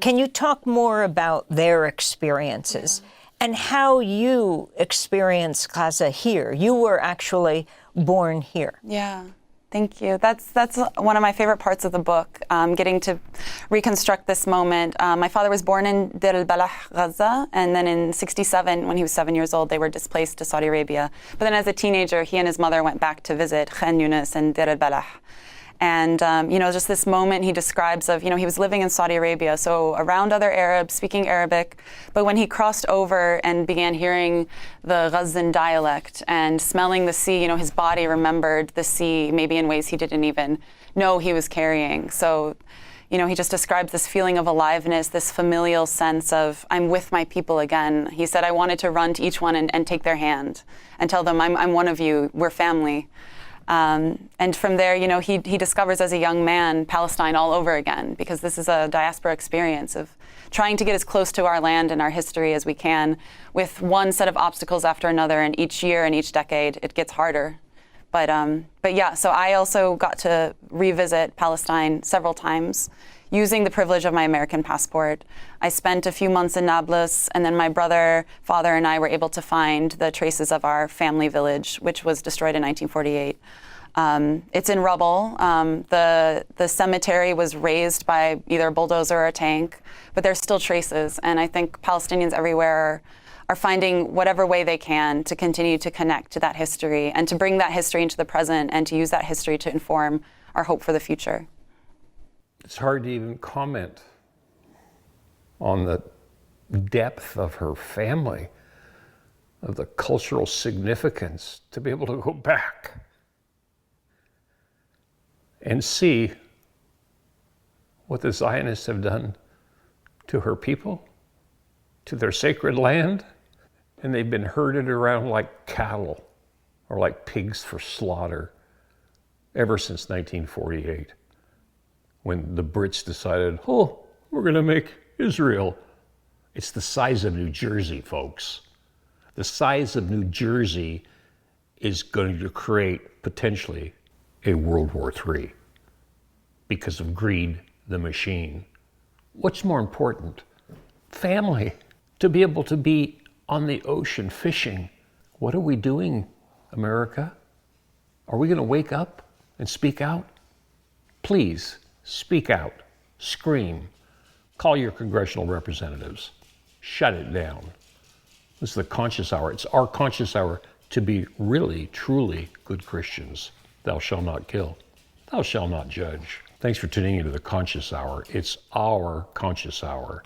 Can you talk more about their experiences and how you experience Gaza here? You were actually born here. Yeah. Thank you. That's one of my favorite parts of the book, getting to reconstruct this moment. My father was born in Deir al-Balah, Gaza, and then in '67, when he was 7 years old, they were displaced to Saudi Arabia. But then as a teenager, he and his mother went back to visit Khan Yunis and Deir al-Balah. And, just this moment he describes of, he was living in Saudi Arabia, so around other Arabs, speaking Arabic. But when he crossed over and began hearing the Ghazan dialect and smelling the sea, his body remembered the sea, maybe in ways he didn't even know he was carrying. So, he just describes this feeling of aliveness, this familial sense of, I'm with my people again. He said, I wanted to run to each one and take their hand and tell them, I'm one of you, we're family. And from there, he discovers as a young man Palestine all over again, because this is a diaspora experience of trying to get as close to our land and our history as we can, with one set of obstacles after another, and each year and each decade it gets harder. But yeah, so I also got to revisit Palestine several times using the privilege of my American passport. I spent a few months in Nablus, and then my brother, father, and I were able to find the traces of our family village, which was destroyed in 1948. It's in rubble. The cemetery was razed by either a bulldozer or a tank, but there's still traces. And I think Palestinians everywhere are finding whatever way they can to continue to connect to that history and to bring that history into the present and to use that history to inform our hope for the future. It's hard to even comment on the depth of her family, of the cultural significance, to be able to go back and see what the Zionists have done to her people, to their sacred land, and they've been herded around like cattle or like pigs for slaughter ever since 1948. When the Brits decided, we're going to make Israel. It's the size of New Jersey, folks. The size of New Jersey is going to create potentially a World War III because of greed, the machine. What's more important? Family. To be able to be on the ocean fishing. What are we doing, America? Are we going to wake up and speak out? Please. Speak out, scream, call your congressional representatives, shut it down. This is the conscious hour. It's our conscious hour to be really, truly good Christians. Thou shalt not kill. Thou shalt not judge. Thanks for tuning into the conscious hour. It's our conscious hour.